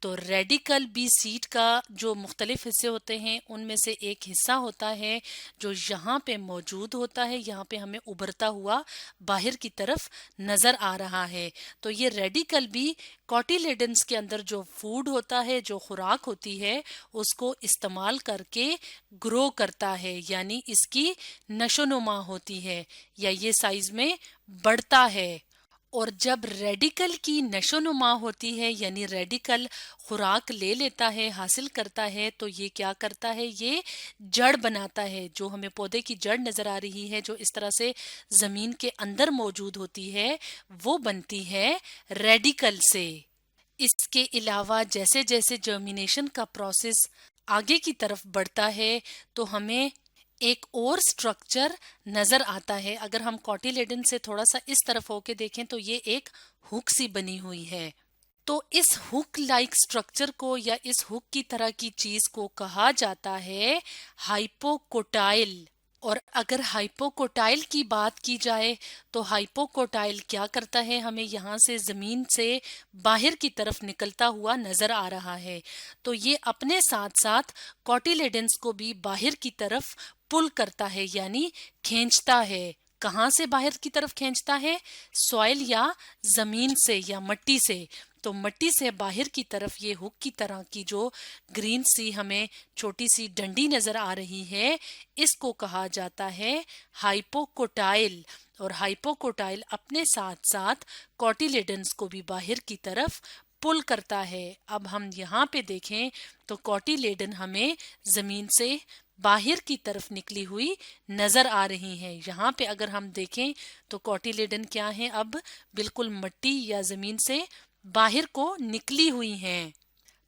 تو ریڈیکل بھی سیڈ کا جو مختلف حصے ہوتے ہیں ان میں سے ایک حصہ ہوتا ہے جو یہاں پہ موجود ہوتا ہے، یہاں پہ ہمیں ابھرتا ہوا باہر کی طرف نظر آ رہا ہے۔ تو یہ ریڈیکل بھی کوٹیلیڈنز کے اندر جو فوڈ ہوتا ہے، جو خوراک ہوتی ہے، اس کو استعمال کر کے گرو کرتا ہے، یعنی اس کی نشو و نما ہوتی ہے یا یہ سائز میں بڑھتا ہے۔ اور جب ریڈیکل کی نشو و نما ہوتی ہے، یعنی ریڈیکل خوراک لے لیتا ہے، حاصل کرتا ہے، تو یہ کیا کرتا ہے، یہ جڑ بناتا ہے۔ جو ہمیں پودے کی جڑ نظر آ رہی ہے جو اس طرح سے زمین کے اندر موجود ہوتی ہے، وہ بنتی ہے ریڈیکل سے۔ اس کے علاوہ جیسے جیسے جرمینیشن کا پروسیس آگے کی طرف بڑھتا ہے تو ہمیں ایک اور سٹرکچر نظر آتا ہے۔ اگر ہم کوٹیلیڈن سے تھوڑا سا اس طرف ہو کے دیکھیں تو یہ ایک ہک سی بنی ہوئی ہے۔ تو اس ہک لائک سٹرکچر کو یا اس ہک کی طرح کی چیز کو کہا جاتا ہے ہائپوکوٹائل۔ اور اگر ہائپوکوٹائل کی بات کی جائے تو ہائپوکوٹائل کیا کرتا ہے، ہمیں یہاں سے زمین سے باہر کی طرف نکلتا ہوا نظر آ رہا ہے۔ تو یہ اپنے ساتھ ساتھ کوٹیلیڈنز کو بھی باہر کی طرف پل کرتا ہے، یعنی کھینچتا ہے۔ کہاں سے باہر کی طرف کھینچتا ہے؟ سوائل یا زمین سے یا مٹی سے۔ تو مٹی سے باہر کی طرف یہ ہک کی طرح کی جو گرین سی ہمیں چھوٹی سی ڈنڈی نظر آ رہی ہے، اس کو کہا جاتا ہے ہائپوکوٹائل۔ اور ہائپوکوٹائل اپنے ساتھ ساتھ کوٹیلیڈنز کو بھی باہر کی طرف پل کرتا ہے۔ اب ہم یہاں پہ دیکھیں تو کوٹیلیڈن ہمیں زمین سے باہر کی طرف نکلی ہوئی نظر آ رہی ہیں۔ یہاں پہ اگر ہم دیکھیں تو کوٹیلیڈن کیا ہیں، اب بالکل مٹی یا زمین سے باہر کو نکلی ہوئی ہیں۔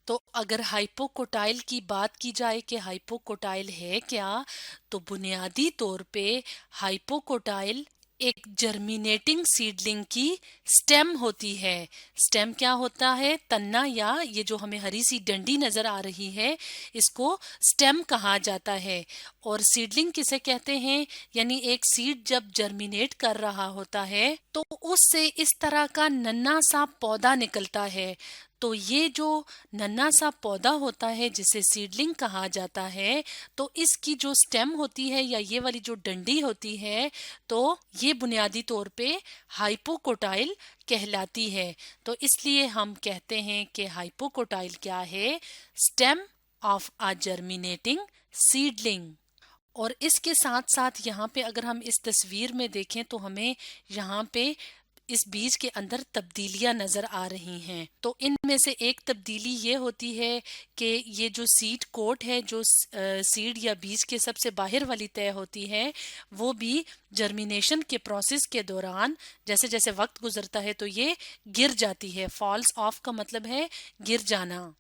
تو اگر ہائپوکوٹائل کی بات کی جائے کہ ہائپوکوٹائل ہے کیا، تو بنیادی طور پہ ہائپوکوٹائل ایک جرمینیٹنگ سیڈلنگ کی سٹیم ہوتی ہے۔ سٹیم کیا ہوتا ہے؟ تنا، یا یہ جو ہمیں ہری سی ڈنڈی نظر آ رہی ہے اس کو سٹیم کہا جاتا ہے۔ اور سیڈلنگ کسے کہتے ہیں؟ یعنی ایک سیڈ جب جرمینیٹ کر رہا ہوتا ہے تو اس سے اس طرح کا ننا سا پودا نکلتا ہے۔ تو یہ جو ننا سا پودا ہوتا ہے جسے سیڈلنگ کہا جاتا ہے، تو اس کی جو سٹیم ہوتی ہے یا یہ والی جو ڈنڈی ہوتی ہے، تو یہ بنیادی طور پہ ہائپوکوٹائل کہلاتی ہے۔ تو اس لیے ہم کہتے ہیں کہ ہائپوکوٹائل کیا ہے؟ سٹیم آف آ جرمینیٹنگ سیڈلنگ۔ اور اس کے ساتھ ساتھ یہاں پہ اگر ہم اس تصویر میں دیکھیں تو ہمیں یہاں پہ اس بیج کے اندر تبدیلیاں نظر آ رہی ہیں۔ تو ان میں سے ایک تبدیلی یہ ہوتی ہے کہ یہ جو سیڈ کوٹ ہے، جو سیڈ یا بیج کے سب سے باہر والی تہہ ہوتی ہے، وہ بھی جرمینیشن کے پروسیس کے دوران جیسے جیسے وقت گزرتا ہے تو یہ گر جاتی ہے۔ فالز آف کا مطلب ہے گر جانا۔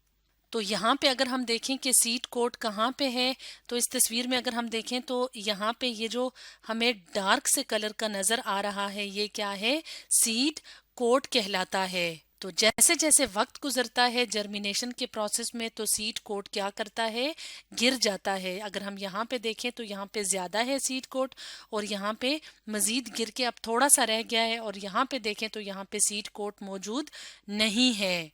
تو یہاں پہ اگر ہم دیکھیں کہ سیڈ کوٹ کہاں پہ ہے، تو اس تصویر میں اگر ہم دیکھیں تو یہاں پہ یہ جو ہمیں ڈارک سے کلر کا نظر آ رہا ہے، یہ کیا ہے؟ سیڈ کوٹ کہلاتا ہے۔ تو جیسے جیسے وقت گزرتا ہے جرمینیشن کے پروسیس میں تو سیڈ کوٹ کیا کرتا ہے؟ گر جاتا ہے۔ اگر ہم یہاں پہ دیکھیں تو یہاں پہ زیادہ ہے سیڈ کوٹ، اور یہاں پہ مزید گر کے اب تھوڑا سا رہ گیا ہے، اور یہاں پہ دیکھیں تو یہاں پہ سیڈ کوٹ موجود نہیں ہے۔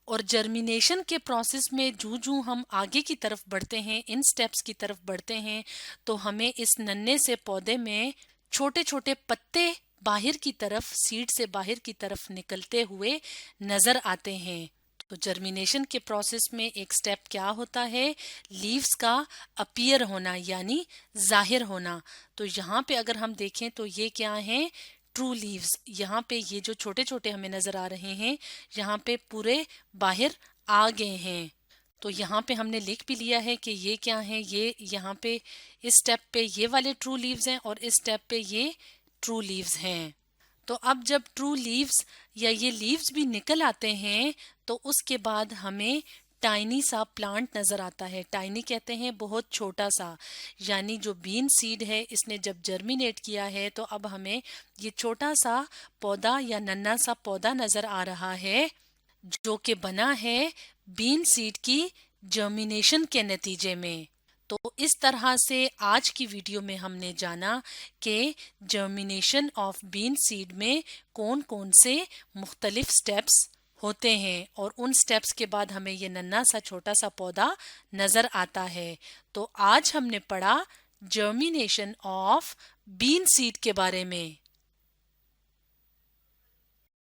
اور جرمینیشن کے پروسیس میں جو ہم آگے کی طرف بڑھتے ہیں، ان سٹیپس کی طرف بڑھتے ہیں، تو ہمیں اس ننے سے پودے میں چھوٹے چھوٹے پتے باہر کی طرف، سیڈ سے باہر کی طرف نکلتے ہوئے نظر آتے ہیں۔ تو جرمینیشن کے پروسیس میں ایک سٹیپ کیا ہوتا ہے؟ لیوز کا اپیئر ہونا، یعنی ظاہر ہونا۔ تو یہاں پہ اگر ہم دیکھیں تو یہ کیا ہیں؟ True leaves. یہاں پہ یہ جو چھوٹے چھوٹے ہمیں نظر آ رہے ہیں، یہاں پہ پورے باہر آ گئے ہیں۔ تو یہاں پہ ہم نے لکھ بھی لیا ہے کہ یہ کیا ہیں، یہ یہاں پہ اس سٹیپ پہ یہ والے ٹرو لیوز ہیں، اور اس سٹیپ پہ یہ ٹرو لیوز ہیں۔ تو اب جب ٹرو لیوز یا یہ لیوز بھی نکل آتے ہیں تو اس کے بعد ہمیں ٹائنی سا پلانٹ نظر آتا ہے۔ ٹائنی کہتے ہیں بہت چھوٹا سا، یعنی جو بین سیڈ ہے اس نے جب جرمینیٹ کیا ہے تو اب ہمیں یہ چھوٹا سا پودا یا ننا سا پودا نظر آ رہا ہے جو کہ بنا ہے بین سیڈ کی جرمینیشن کے نتیجے میں۔ تو اس طرح سے آج کی ویڈیو میں ہم نے جانا کہ جرمینیشن آف بین سیڈ میں کون کون سے مختلف سٹیپس ہوتے ہیں اور ان سٹیپس کے بعد ہمیں یہ ننھا سا چھوٹا سا پودا نظر آتا ہے. تو آج ہم نے پڑھا جرمینیشن آف بین سیڈ کے بارے میں.